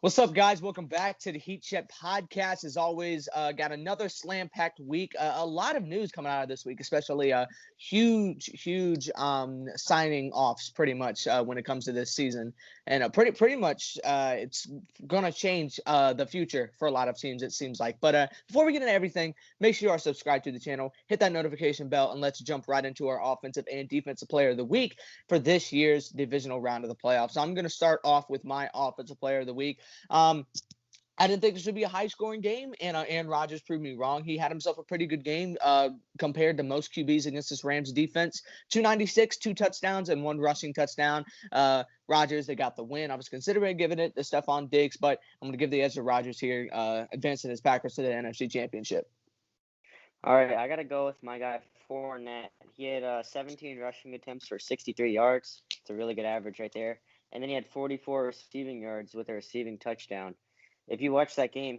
What's up, guys? Welcome back to the Heat Check podcast. As always, got another slam-packed week. A lot of news coming out of this week, especially huge signing offs, pretty much when it comes to this season, and pretty much it's gonna change the future for a lot of teams, it seems like. But before we get into everything, make sure you are subscribed to the channel, hit that notification bell, and let's jump right into our offensive and defensive player of the week for this year's divisional round of the playoffs. So I'm gonna start off with my offensive player of the week. I didn't think this would be a high-scoring game, and Aaron Rodgers proved me wrong. He had himself a pretty good game compared to most QBs against this Rams defense. 296, 2 touchdowns, and 1 rushing touchdown. Rodgers, they got the win. I was considering giving it to Stephon Diggs, but I'm going to give the edge to Rodgers here, advancing his Packers to the NFC Championship. All right, I got to go with my guy, Fournette. He had 17 rushing attempts for 63 yards. It's a really good average right there. And then he had 44 receiving yards with a receiving touchdown. If you watch that game,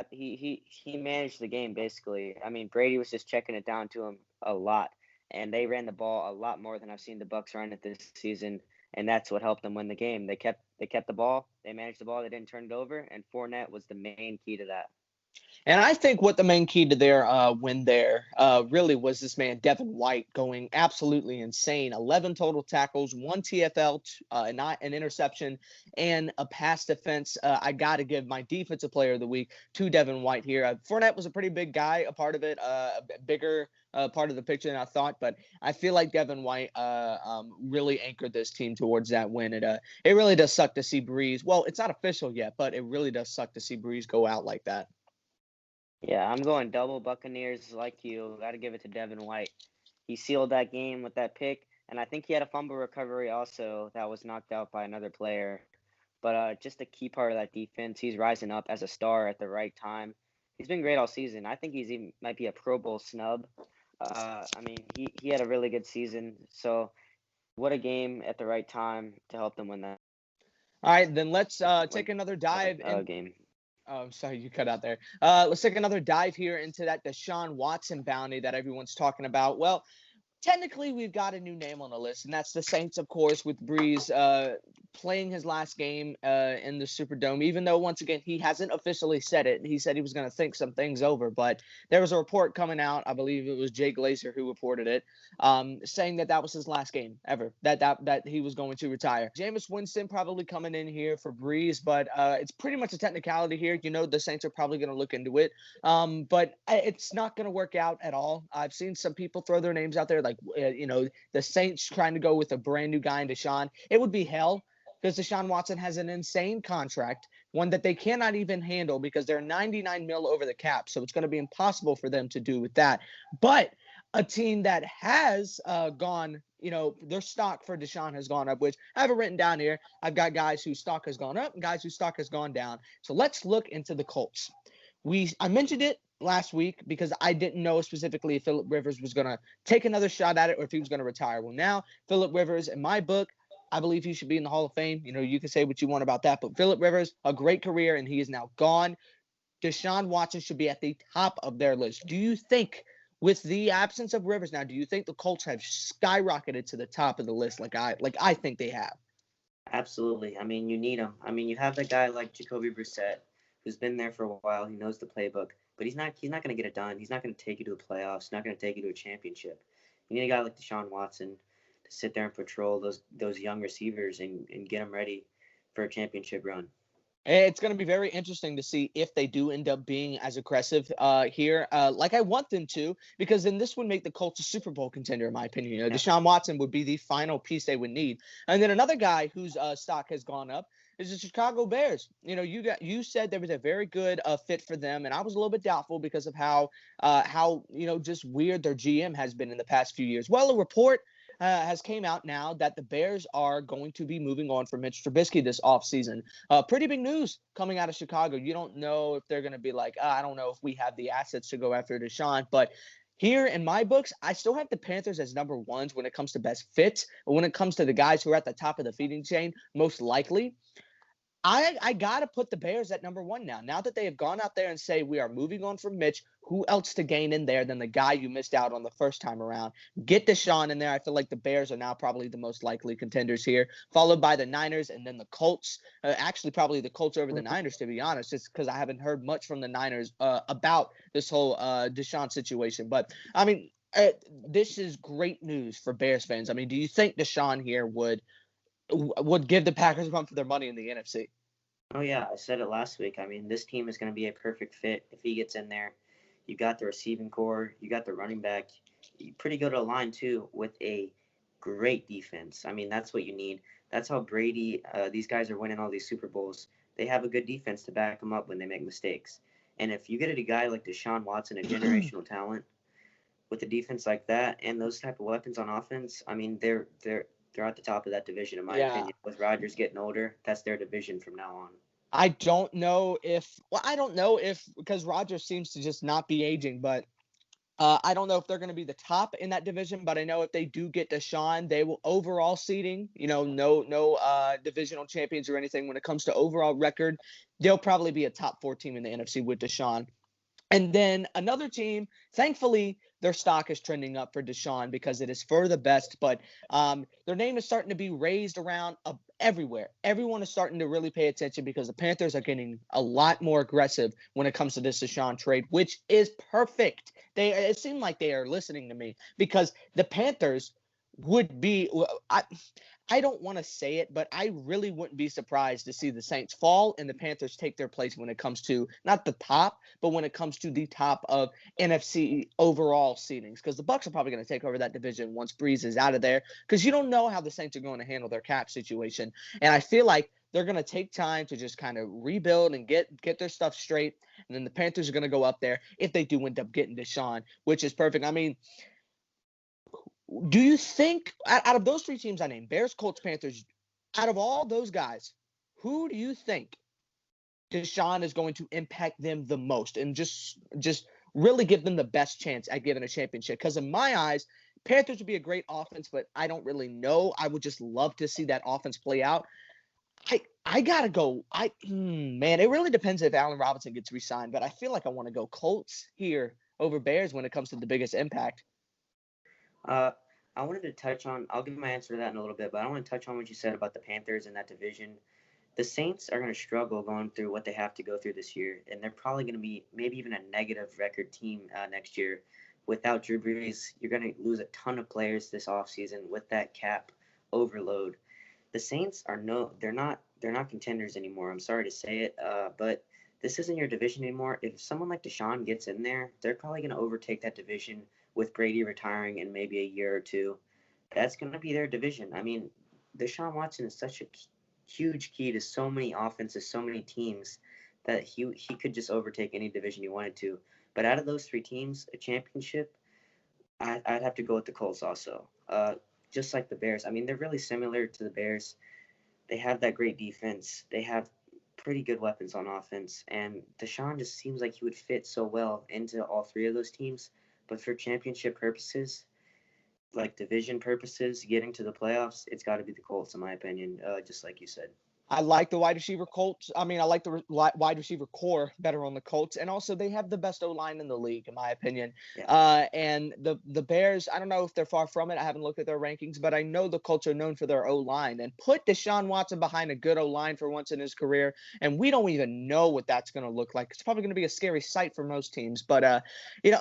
he managed the game basically. I mean, Brady was just checking it down to him a lot, and they ran the ball a lot more than I've seen the Bucs run it this season, and that's what helped them win the game. They kept the ball, they managed the ball, they didn't turn it over, and Fournette was the main key to that. And I think what the main key to their win there really was this man, Devin White, going absolutely insane. 11 total tackles, 1 TFL, not an interception, and a pass defense. I got to give my defensive player of the week to Devin White here. Fournette was a pretty big guy, a part of it, a bigger part of the picture than I thought. But I feel like Devin White really anchored this team towards that win. It really does suck to see Brees. Well, it's not official yet, but it really does suck to see Brees go out like that. Yeah, I'm going double Buccaneers like you. Got to give it to Devin White. He sealed that game with that pick, and I think he had a fumble recovery also that was knocked out by another player. But just a key part of that defense, he's rising up as a star at the right time. He's been great all season. I think he might be a Pro Bowl snub. I mean, he had a really good season. So what a game at the right time to help them win that. All right, then let's take another dive. Game. Oh, sorry, you cut out there. Let's take another dive here into that Deshaun Watson bounty that everyone's talking about. Well, technically, we've got a new name on the list, and that's the Saints, of course, with Brees playing his last game in the Superdome, even though, once again, he hasn't officially said it. He said he was going to think some things over, but there was a report coming out, I believe it was Jay Glazer who reported it, saying that was his last game ever, that he was going to retire. Jameis Winston probably coming in here for Brees, but it's pretty much a technicality here. You know, the Saints are probably going to look into it, but it's not going to work out at all. I've seen some people throw their names out there, like, the Saints trying to go with a brand new guy in Deshaun. It would be hell, because Deshaun Watson has an insane contract, one that they cannot even handle because they're $99 million over the cap. So it's going to be impossible for them to do with that. But a team that has gone, their stock for Deshaun has gone up, which I have it written down here. I've got guys whose stock has gone up and guys whose stock has gone down. So let's look into the Colts. I mentioned it last week because I didn't know specifically if Philip Rivers was going to take another shot at it or if he was going to retire. Well, now Philip Rivers, in my book, I believe he should be in the Hall of Fame. You can say what you want about that, but Philip Rivers, a great career, and he is now gone. Deshaun Watson should be at the top of their list. Do you think, with the absence of Rivers now, do you think the Colts have skyrocketed to the top of the list like I think they have? Absolutely. I mean, you need him. I mean, you have the guy like Jacoby Brissett, who's been there for a while. He knows the playbook, but he's not going to get it done. He's not going to take you to the playoffs. He's not going to take you to a championship. You need a guy like Deshaun Watson to sit there and patrol those young receivers and get them ready for a championship run. It's going to be very interesting to see if they do end up being as aggressive here, like I want them to, because then this would make the Colts a Super Bowl contender, in my opinion. Deshaun Watson would be the final piece they would need. And then another guy whose stock has gone up is the Chicago Bears. You said there was a very good fit for them, and I was a little bit doubtful because of how just weird their GM has been in the past few years. Well, a report has came out now that the Bears are going to be moving on from Mitch Trubisky this offseason. Pretty big news coming out of Chicago. You don't know if they're going to be like, I don't know if we have the assets to go after Deshaun, but here in my books, I still have the Panthers as number ones when it comes to best fit, but when it comes to the guys who are at the top of the feeding chain, most likely, I got to put the Bears at number one now. Now that they have gone out there and say we are moving on from Mitch, who else to gain in there than the guy you missed out on the first time around? Get Deshaun in there. I feel like the Bears are now probably the most likely contenders here, followed by the Niners and then the Colts. Actually, probably the Colts over the Niners, to be honest, just because I haven't heard much from the Niners about this whole Deshaun situation. But, I mean, this is great news for Bears fans. I mean, do you think Deshaun here would give the Packers a run for their money in the NFC? Oh yeah, I said it last week. I mean, this team is going to be a perfect fit if he gets in there. You got the receiving core, you got the running back, pretty good at line too, with a great defense. I mean, that's what you need. That's how Brady. These guys are winning all these Super Bowls. They have a good defense to back them up when they make mistakes. And if you get a guy like Deshaun Watson, a generational talent, with a defense like that and those type of weapons on offense, I mean, they're at the top of that division, in my Yeah. opinion. With Rodgers getting older, that's their division from now on. I don't know if because Rodgers seems to just not be aging, but I don't know if they're going to be the top in that division. But I know if they do get Deshaun, they will overall seeding. No divisional champions or anything when it comes to overall record. They'll probably be a top 4 team in the NFC with Deshaun. And then another team, thankfully, their stock is trending up for Deshaun because it is for the best. But their name is starting to be raised around everywhere. Everyone is starting to really pay attention because the Panthers are getting a lot more aggressive when it comes to this Deshaun trade, which is perfect. It seemed like they are listening to me because the Panthers would be. I don't want to say it, but I really wouldn't be surprised to see the Saints fall and the Panthers take their place when it comes to not the top, but when it comes to the top of NFC overall seedings. Because the Bucs are probably going to take over that division once Brees is out of there. Because you don't know how the Saints are going to handle their cap situation, and I feel like they're going to take time to just kind of rebuild and get their stuff straight. And then the Panthers are going to go up there if they do end up getting Deshaun, which is perfect. I mean, do you think out of those 3 teams I named, Bears, Colts, Panthers, out of all those guys, who do you think Deshaun is going to impact them the most and just really give them the best chance at getting a championship? Because in my eyes, Panthers would be a great offense, but I don't really know. I would just love to see that offense play out. I gotta go. Man, it really depends if Allen Robinson gets re-signed, but I feel like I want to go Colts here over Bears when it comes to the biggest impact. I wanted to touch on. I'll give my answer to that in a little bit, but I want to touch on what you said about the Panthers and that division. The Saints are going to struggle going through what they have to go through this year, and they're probably going to be maybe even a negative record team next year. Without Drew Brees, you're going to lose a ton of players this offseason with that cap overload. The Saints they're not contenders anymore. I'm sorry to say it, but this isn't your division anymore. If someone like Deshaun gets in there, they're probably going to overtake that division with Brady retiring in maybe a year or two. That's going to be their division. I mean, Deshaun Watson is such a huge key to so many offenses, so many teams, that he could just overtake any division he wanted to. But out of those 3 teams, a championship, I'd have to go with the Colts also. Just like the Bears. I mean, they're really similar to the Bears. They have that great defense. They have pretty good weapons on offense. And Deshaun just seems like he would fit so well into all 3 of those teams. But for championship purposes, like division purposes, getting to the playoffs, it's got to be the Colts, in my opinion, just like you said. I like the wide receiver Colts. I mean, I like the wide receiver core better on the Colts, and also they have the best O-line in the league, in my opinion. Yeah. And the Bears, I don't know if they're far from it. I haven't looked at their rankings, but I know the Colts are known for their O-line. And put Deshaun Watson behind a good O-line for once in his career, and we don't even know what that's going to look like. It's probably going to be a scary sight for most teams. But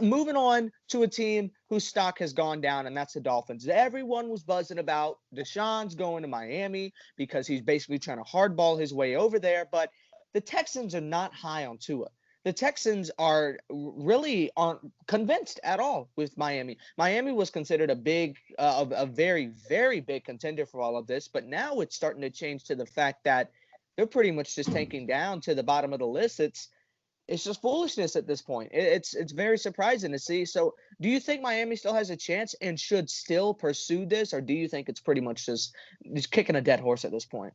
moving on to a team whose stock has gone down, and that's the Dolphins. Everyone was buzzing about Deshaun's going to Miami because he's basically trying to hardball his way over there. But the Texans are not high on Tua. The Texans aren't convinced at all with Miami. Miami was considered a very, very big contender for all of this, but now it's starting to change to the fact that they're pretty much just tanking down to the bottom of the list. It's just foolishness at this point. It's very surprising to see. So do you think Miami still has a chance and should still pursue this, or do you think it's pretty much just kicking a dead horse at this point?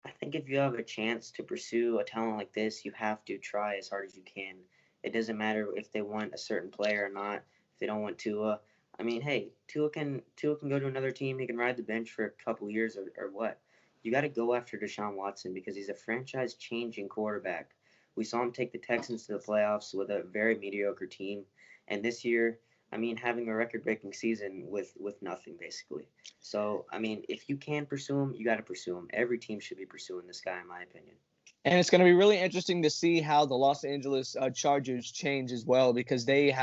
I think if you have a chance to pursue a talent like this, you have to try as hard as you can. It doesn't matter if they want a certain player or not. If they don't want Tua, I mean, hey, Tua can go to another team. He can ride the bench for a couple years or what. you got to go after Deshaun Watson because he's a franchise-changing quarterback. We saw him take the Texans to the playoffs with a very mediocre team, and this year, I mean, having a record-breaking season with nothing basically. So, I mean, if you can pursue him, you got to pursue him. Every team should be pursuing this guy, in my opinion. And it's going to be really interesting to see how the Los Angeles Chargers change as well, because they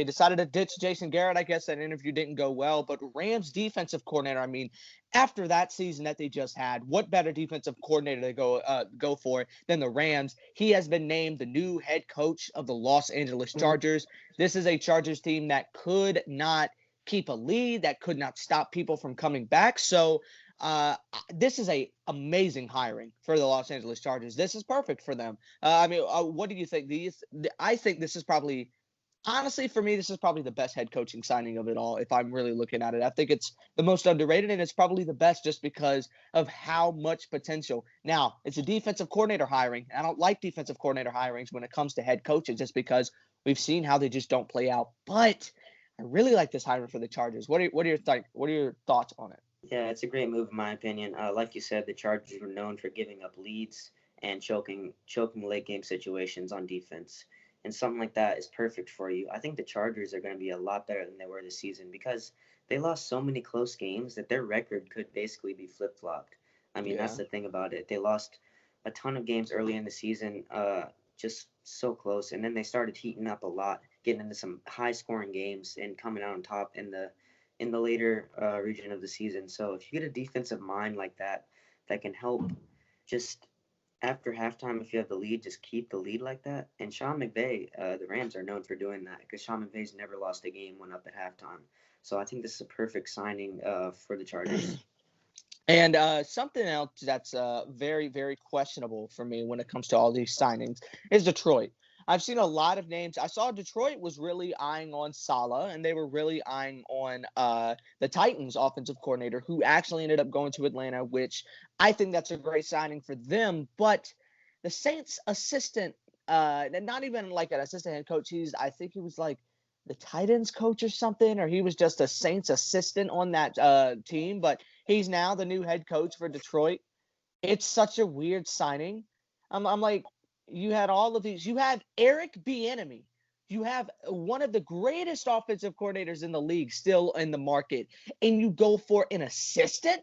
decided to ditch Jason Garrett. I guess that interview didn't go well, but Rams defensive coordinator. I mean, after that season that they just had, what better defensive coordinator to go for than the Rams? He has been named the new head coach of the Los Angeles Chargers. This is a Chargers team that could not keep a lead, that could not stop people from coming back. So uh, this is a amazing hiring for the Los Angeles Chargers. This is perfect for them. I mean, what do you think? I think this is probably, honestly, for me, this is probably the best head coaching signing of it all. If I'm really looking at it, I think it's the most underrated, and it's probably the best just because of how much potential. Now, it's a defensive coordinator hiring. I don't like defensive coordinator hirings when it comes to head coaches, just because we've seen how they just don't play out. But I really like this hiring for the Chargers. What are your thoughts on it? Yeah, it's a great move in my opinion. Like you said, the Chargers were known for giving up leads and choking late game situations on defense. And something like that is perfect for you. I think the Chargers are going to be a lot better than they were this season because they lost so many close games that their record could basically be flip-flopped. I mean, that's Yeah. the thing about it. They lost a ton of games early in the season, just so close, and then they started heating up a lot, getting into some high-scoring games and coming out on top in the later region of the season. So if you get a defensive mind like that, that can help just after halftime, if you have the lead, just keep the lead like that. And Sean McVay, the Rams are known for doing that because Sean McVay's never lost a game when up at halftime. So I think this is a perfect signing for the Chargers. And something else that's very, very questionable for me when it comes to all these signings is Detroit. I've seen a lot of names. I saw Detroit was really eyeing on Saleh, and they were really eyeing on the Titans offensive coordinator, who actually ended up going to Atlanta, which I think that's a great signing for them. But the Saints assistant, not even like an assistant head coach, I think he was like the Titans coach or something, or he was just a Saints assistant on that team. But he's now the new head coach for Detroit. It's such a weird signing. I'm like, you had all of these. You have Eric Bieniemy. You have one of the greatest offensive coordinators in the league still in the market, and you go for an assistant.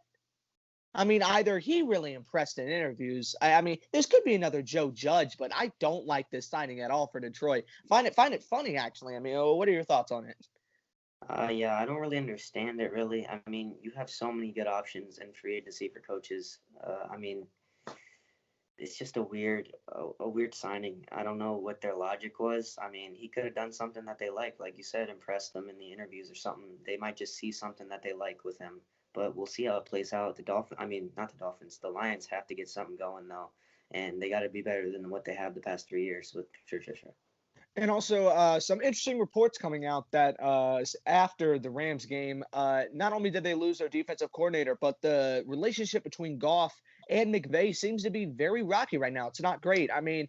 I mean, either he really impressed in interviews. I mean, this could be another Joe Judge, but I don't like this signing at all for Detroit. Find it funny, actually. I mean, what are your thoughts on it? Yeah, I don't really understand it really. I mean, you have so many good options in free agency for coaches. I mean, it's just a weird signing. I don't know what their logic was. I mean, he could have done something that they like you said, impress them in the interviews or something. They might just see something that they like with him. But we'll see how it plays out. I mean, not the Dolphins. The Lions have to get something going though, and they got to be better than what they have the past 3 years with Patricia. And also, some interesting reports coming out that after the Rams game, not only did they lose their defensive coordinator, but the relationship between Goff and McVay seems to be very rocky right now. It's not great. I mean,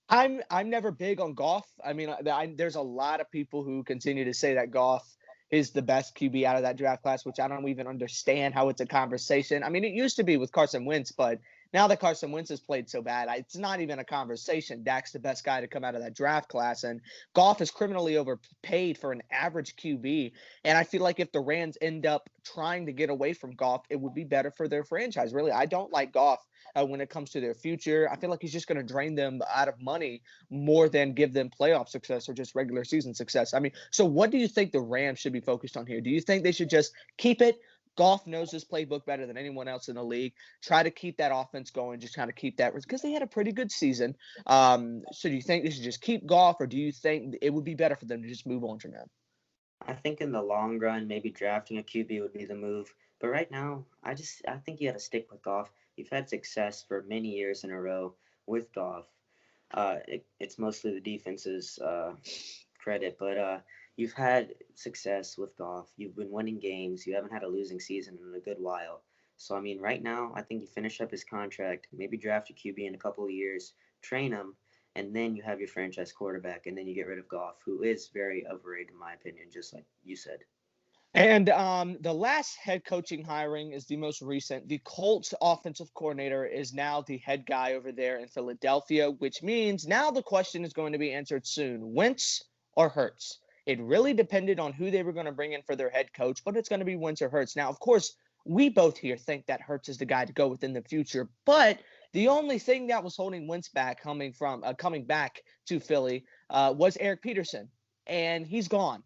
I'm never big on Goff. I mean, there's a lot of people who continue to say that Goff is the best QB out of that draft class, which I don't even understand how it's a conversation. I mean, it used to be with Carson Wentz, but now that Carson Wentz has played so bad, it's not even a conversation. Dak's the best guy to come out of that draft class, and Goff is criminally overpaid for an average QB. And I feel like if the Rams end up trying to get away from Goff, it would be better for their franchise. Really, I don't like Goff when it comes to their future. I feel like he's just going to drain them out of money more than give them playoff success or just regular season success. I mean, so what do you think the Rams should be focused on here? Do you think they should just keep it? Goff knows this playbook better than anyone else in the league. Try to keep that offense going, just kind of keep that, because they had a pretty good season. So do you think they should just keep Goff, or do you think it would be better for them to just move on from him? I think in the long run, maybe drafting a QB would be the move. But right now, I think you got to stick with Goff. You've had success for many years in a row with Goff. It's mostly the defense's credit, but you've had success with Goff. You've been winning games. You haven't had a losing season in a good while. So I mean, right now, I think you finish up his contract, maybe draft a QB in a couple of years, train him, and then you have your franchise quarterback, and then you get rid of Goff, who is very overrated in my opinion, just like you said. And the last head coaching hiring is the most recent. The Colts offensive coordinator is now the head guy over there in Philadelphia, which means now the question is going to be answered soon: Wentz or Hurts? It really depended on who they were going to bring in for their head coach, but it's going to be Wentz or Hurts. Now, of course, we both here think that Hurts is the guy to go with in the future, but the only thing that was holding Wentz back coming back to Philly was Eric Peterson, and he's gone,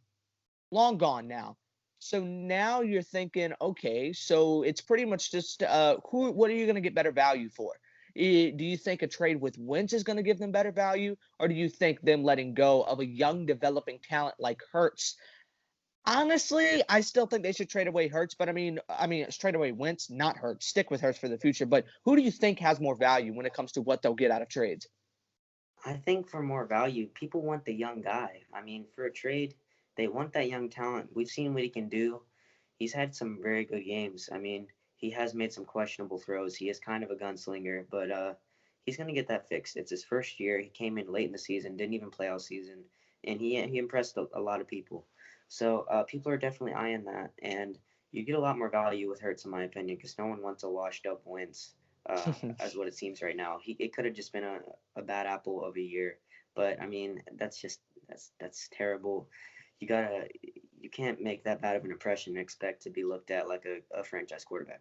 long gone now. So now you're thinking, okay, so it's pretty much just what are you going to get better value for? Do you think a trade with Wentz is going to give them better value, or do you think them letting go of a young developing talent like Hurts? Honestly, I still think they should trade away Hurts, but I mean, trade away Wentz, not Hurts. Stick with Hurts for the future. But who do you think has more value when it comes to what they'll get out of trades? I think for more value, people want the young guy. I mean, for a trade, they want that young talent. We've seen what he can do. He's had some very good games. I mean, he has made some questionable throws. He is kind of a gunslinger, but he's going to get that fixed. It's his first year. He came in late in the season, didn't even play all season, and he impressed a lot of people. So people are definitely eyeing that, and you get a lot more value with Hurts, in my opinion, because no one wants a washed up Wentz as what it seems right now. It could have just been a bad apple of a year, but I mean that's terrible. You gotta you can't make that bad of an impression and expect to be looked at like a franchise quarterback.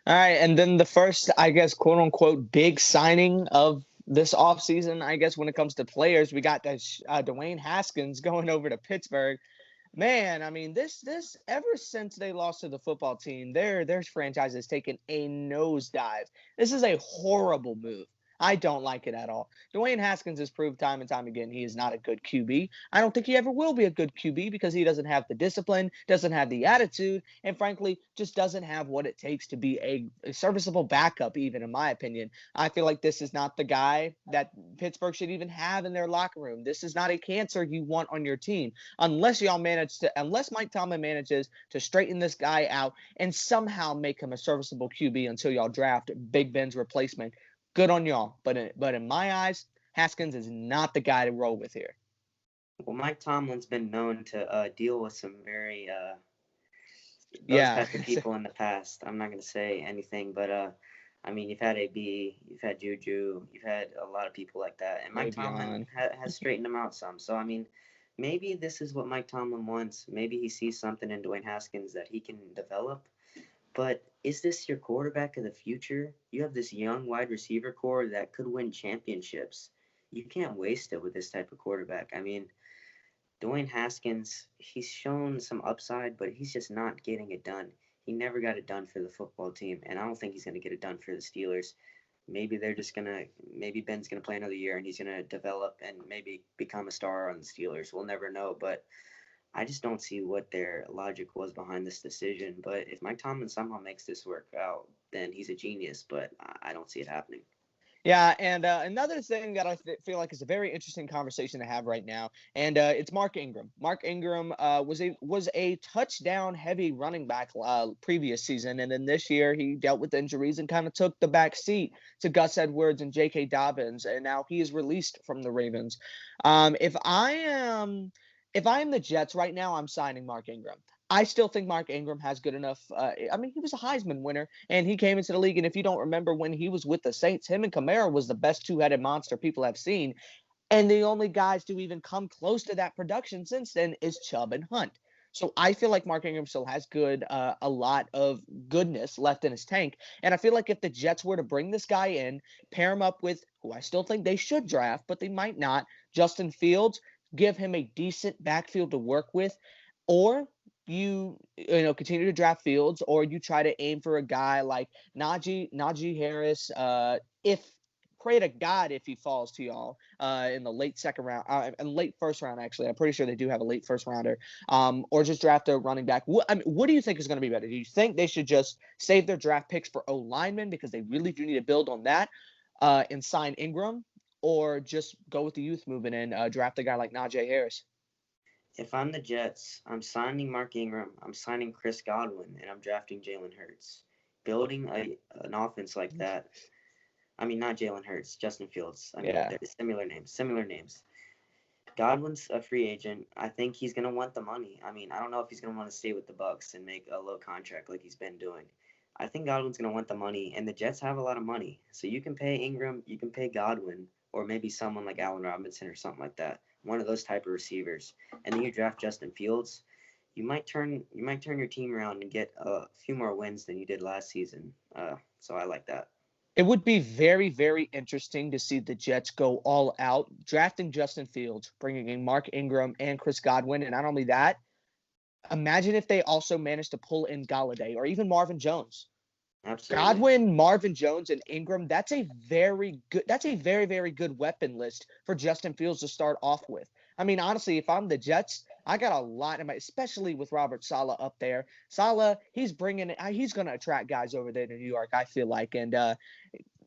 All right, and then the first, I guess, quote unquote, big signing of this offseason, I guess, when it comes to players, we got that Dwayne Haskins going over to Pittsburgh. Man, I mean, this ever since they lost to the football team, their franchise has taken a nosedive. This is a horrible move. I don't like it at all. Dwayne Haskins has proved time and time again he is not a good QB. I don't think he ever will be a good QB because he doesn't have the discipline, doesn't have the attitude, and frankly, just doesn't have what it takes to be a serviceable backup, even in my opinion. I feel like this is not the guy that Pittsburgh should even have in their locker room. This is not a cancer you want on your team unless Mike Tomlin manages to straighten this guy out and somehow make him a serviceable QB until y'all draft Big Ben's replacement. Good on y'all, but in my eyes, Haskins is not the guy to roll with here. Well, Mike Tomlin's been known to deal with some very those Yeah, type of people in the past. I'm not going to say anything, but I mean, you've had AB, you've had Juju, you've had a lot of people like that, and Mike Tomlin Le'Veon. has straightened them out some. So I mean, maybe this is what Mike Tomlin wants. Maybe he sees something in Dwayne Haskins that he can develop. But is this your quarterback of the future? You have this young wide receiver core that could win championships. You can't waste it with this type of quarterback. I mean, Dwayne Haskins, he's shown some upside, but he's just not getting it done. He never got it done for the football team, and I don't think he's going to get it done for the Steelers. Maybe Ben's going to play another year and he's going to develop and maybe become a star on the Steelers. We'll never know, but I just don't see what their logic was behind this decision. But if Mike Tomlin somehow makes this work out, then he's a genius, but I don't see it happening. Yeah, and another thing that I feel like is a very interesting conversation to have right now, and it's Mark Ingram. Mark Ingram was a touchdown heavy running back previous season, and then this year he dealt with injuries and kind of took the back seat to Gus Edwards and J.K. Dobbins, and now he is released from the Ravens. If I am the Jets right now, I'm signing Mark Ingram. I still think Mark Ingram has good enough. I mean, he was a Heisman winner, and he came into the league. And if you don't remember when he was with the Saints, him and Kamara was the best two-headed monster people have seen. And the only guys to even come close to that production since then is Chubb and Hunt. So I feel like Mark Ingram still has a lot of goodness left in his tank. And I feel like if the Jets were to bring this guy in, pair him up with who I still think they should draft, but they might not, Justin Fields, give him a decent backfield to work with, or you continue to draft Fields, or you try to aim for a guy like Najee Harris. If Pray to God if he falls to y'all in the late second round, and late first round. Actually, I'm pretty sure they do have a late first rounder. Or just draft a running back. What do you think is going to be better? Do you think they should just save their draft picks for O linemen because they really do need to build on that, and sign Ingram, or just go with the youth movement and draft a guy like Najee Harris? If I'm the Jets, I'm signing Mark Ingram, I'm signing Chris Godwin, and I'm drafting Jalen Hurts. Building an offense like that, I mean, not Jalen Hurts, Justin Fields. I mean, Yeah. they're similar names. Godwin's a free agent. I think he's gonna want the money. I mean, I don't know if he's gonna want to stay with the Bucks and make a low contract like he's been doing. I think Godwin's gonna want the money, and the Jets have a lot of money, so you can pay Ingram, you can pay Godwin, or maybe someone like Allen Robinson or something like that, one of those type of receivers, and then you draft Justin Fields. You might turn your team around and get a few more wins than you did last season. So I like that. It would be very, very interesting to see the Jets go all out, drafting Justin Fields, bringing in Mark Ingram and Chris Godwin. And not only that, imagine if they also managed to pull in Galladay or even Marvin Jones. Absolutely. Godwin, Marvin Jones, and Ingram, that's a very, very good weapon list for Justin Fields to start off with. I mean, honestly, if I'm the Jets, I got a lot in my, especially with Robert Saleh up there. Saleh, he's going to attract guys over there to New York, I feel like. And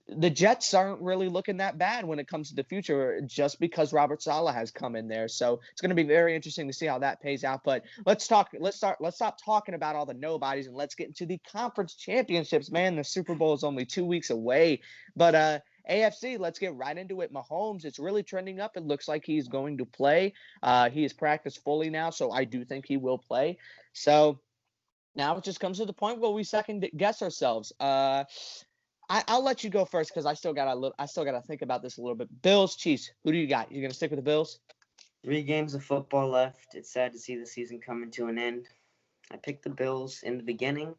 the Jets aren't really looking that bad when it comes to the future just because Robert Saleh has come in there. So it's going to be very interesting to see how that pays out. But let's stop talking about all the nobodies and let's get into the conference championships, man. The Super Bowl is only 2 weeks away. But AFC, let's get right into it. Mahomes, it's really trending up. It looks like he's going to play. He has practiced fully now, so I do think he will play. So now it just comes to the point where we second guess ourselves. I'll let you go first because I still gotta think about this a little bit. Bills, Chiefs. Who do you got? You gonna stick with the Bills? 3 games of football left. It's sad to see the season coming to an end. I picked the Bills in the beginning.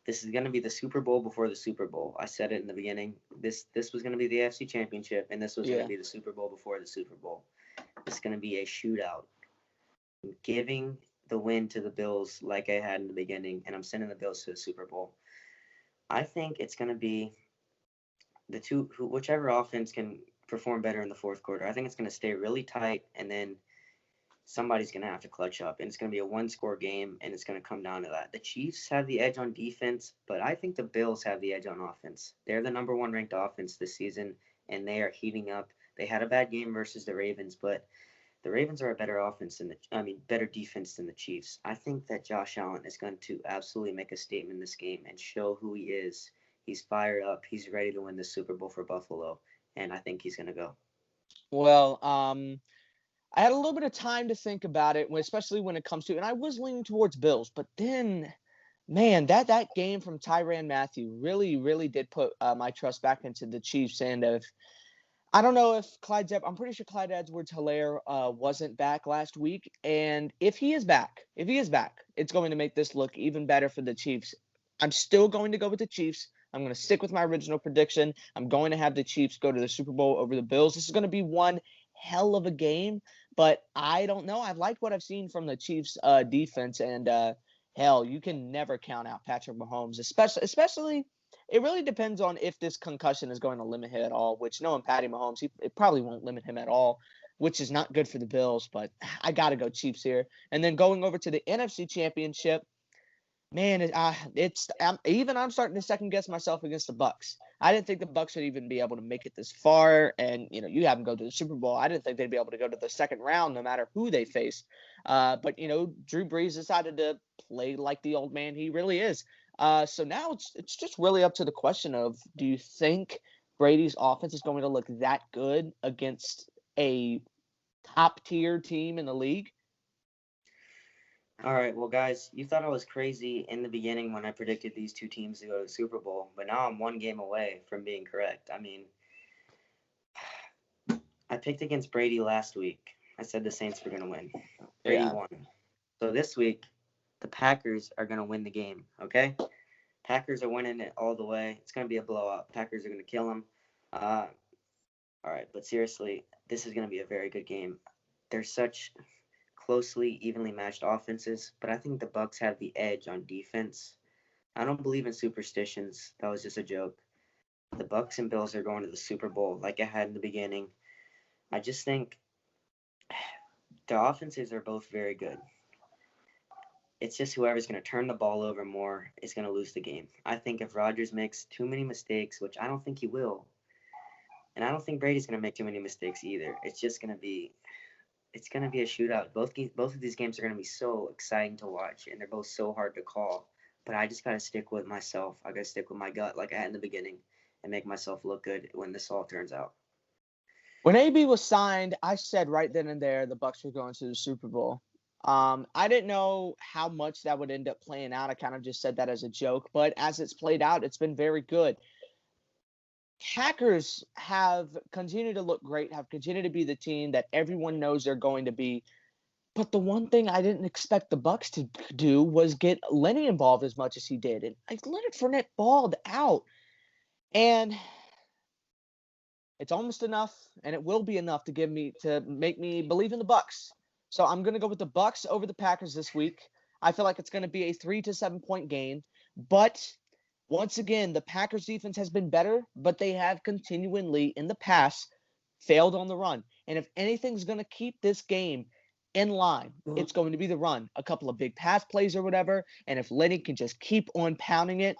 This is going to be the Super Bowl before the Super Bowl. I said it in the beginning. This was going to be the AFC Championship, and this was going to be the Super Bowl before the Super Bowl. It's going to be a shootout. I'm giving the win to the Bills like I had in the beginning, and I'm sending the Bills to the Super Bowl. I think it's going to be whichever offense can perform better in the fourth quarter. I think it's going to stay really tight, and then somebody's going to have to clutch up, and it's going to be a one-score game, and it's going to come down to that. The Chiefs have the edge on defense, but I think the Bills have the edge on offense. They're the number one ranked offense this season, and they are heating up. They had a bad game versus the Ravens, but the Ravens are a better defense than the Chiefs. I think that Josh Allen is going to absolutely make a statement in this game and show who he is. He's fired up. He's ready to win the Super Bowl for Buffalo, and I think he's going to go. Well, I had a little bit of time to think about it, especially when it comes to, and I was leaning towards Bills, but then, man, that game from Tyrann Mathieu really, really did put my trust back into the Chiefs. And I don't know if I'm pretty sure Clyde Edwards-Helaire wasn't back last week, and if he is back, it's going to make this look even better for the Chiefs. I'm still going to go with the Chiefs. I'm going to stick with my original prediction. I'm going to have the Chiefs go to the Super Bowl over the Bills. This is going to be one hell of a game, but I don't know. I like what I've seen from the Chiefs defense, and hell, you can never count out Patrick Mahomes, especially it really depends on if this concussion is going to limit him at all, which knowing Patty Mahomes, it probably won't limit him at all, which is not good for the Bills, but I got to go Chiefs here. And then going over to the NFC Championship, man, I'm starting to second guess myself against the Bucks. I didn't think the Bucks would even be able to make it this far, and you have them go to the Super Bowl. I didn't think they'd be able to go to the second round, no matter who they faced. But Drew Brees decided to play like the old man he really is. So now it's just really up to the question of, do you think Brady's offense is going to look that good against a top tier team in the league? All right, well, guys, you thought I was crazy in the beginning when I predicted these two teams to go to the Super Bowl, but now I'm one game away from being correct. I mean, I picked against Brady last week. I said the Saints were going to win. Brady won. So this week, the Packers are going to win the game, okay? Packers are winning it all the way. It's going to be a blowout. Packers are going to kill them. All right, but seriously, this is going to be a very good game. They're such closely, evenly matched offenses, but I think the Bucks have the edge on defense. I don't believe in superstitions. That was just a joke. The Bucks and Bills are going to the Super Bowl like I had in the beginning. I just think the offenses are both very good. It's just whoever's going to turn the ball over more is going to lose the game. I think if Rodgers makes too many mistakes, which I don't think he will, and I don't think Brady's going to make too many mistakes either. It's going to be a shootout. Both of these games are going to be so exciting to watch, and they're both so hard to call. But I just got to stick with myself. I got to stick with my gut like I had in the beginning and make myself look good when this all turns out. When AB was signed, I said right then and there the Bucks were going to the Super Bowl. I didn't know how much that would end up playing out. I kind of just said that as a joke, but as it's played out, it's been very good. Packers have continued to look great, have continued to be the team that everyone knows they're going to be. But the one thing I didn't expect the Bucks to do was get Lenny involved as much as he did. And Leonard Fournette balled out. And it's almost enough, and it will be enough to make me believe in the Bucks. So I'm going to go with the Bucks over the Packers this week. I feel like it's going to be a 3 to 7 point game, but once again, the Packers defense has been better, but they have continually in the past failed on the run. And if anything's going to keep this game in line, it's going to be the run. A couple of big pass plays or whatever, and if Lenny can just keep on pounding it,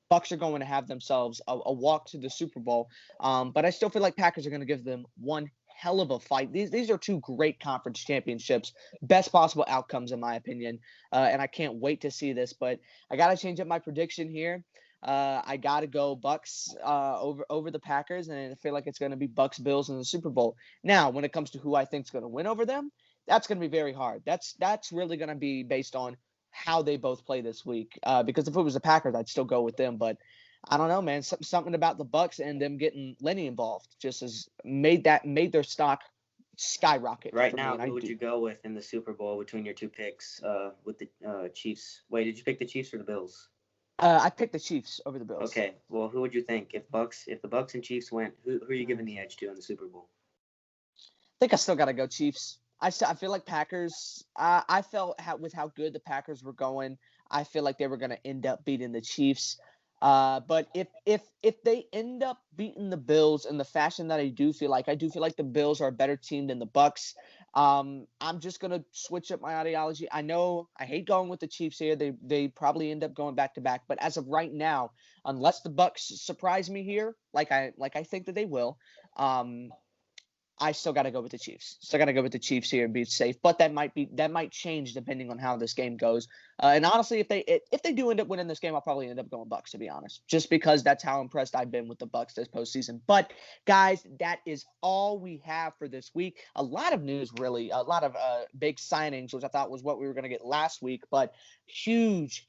Bucks are going to have themselves a walk to the Super Bowl. But I still feel like Packers are going to give them one hell of a fight. These are two great conference championships, best possible outcomes in my opinion. And I can't wait to see this. But I got to change up my prediction here. I got to go Bucks over the Packers, and I feel like it's going to be Bucks Bills in the Super Bowl. Now, when it comes to who I think is going to win over them, that's going to be very hard. That's really going to be based on how they both play this week. Because if it was the Packers, I'd still go with them. But I don't know, man. Something about the Bucks and them getting Lenny involved just has made their stock skyrocket. Right now, who would you go with in the Super Bowl between your two picks? With the Chiefs. Wait, did you pick the Chiefs or the Bills? I picked the Chiefs over the Bills. Okay. Well, who would you think if the Bucks and Chiefs went? Who are you giving the edge to in the Super Bowl? I think I still got to go Chiefs. I feel like Packers. I felt with how good the Packers were going, I feel like they were going to end up beating the Chiefs. But if they end up beating the Bills in the fashion that I do feel like the Bills are a better team than the Bucks. I'm just gonna switch up my ideology. I know I hate going with the Chiefs here. They probably end up going back to back. But as of right now, unless the Bucks surprise me here, like I think that they will, I still got to go with the Chiefs. Still got to go with the Chiefs here and be safe. But that might change depending on how this game goes. And honestly, if they do end up winning this game, I'll probably end up going Bucks, to be honest, just because that's how impressed I've been with the Bucks this postseason. But guys, that is all we have for this week. A lot of news, really, a lot of big signings, which I thought was what we were going to get last week. But huge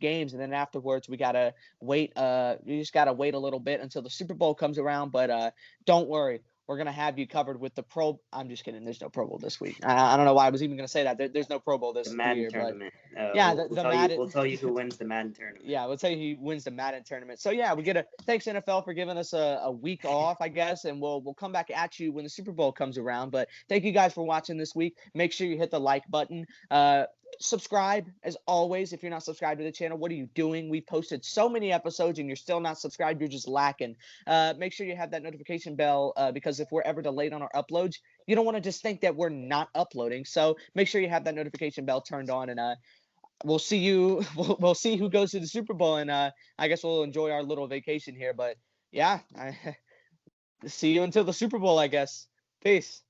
games, and then afterwards we gotta wait. We just gotta wait a little bit until the Super Bowl comes around. But don't worry. We're going to have you covered with the Pro. I'm just kidding. There's no Pro Bowl this week. I don't know why I was even going to say that. There's no Pro Bowl this the Madden year. Tournament. But yeah, we'll tell you who wins the Madden tournament. Yeah, we'll tell you who wins the Madden tournament. So yeah, thanks NFL for giving us a week off, I guess, and we'll come back at you when the Super Bowl comes around. But thank you guys for watching this week. Make sure you hit the like button. Subscribe as always. If you're not subscribed to the channel, what are you doing? We posted so many episodes and you're still not subscribed. You're just lacking. Make sure you have that notification bell because if we're ever delayed on our uploads, you don't want to just think that we're not uploading. So make sure you have that notification bell turned on, and we'll see you. We'll see who goes to the Super Bowl, and I guess we'll enjoy our little vacation here. But yeah, see you until the Super Bowl, I guess. Peace.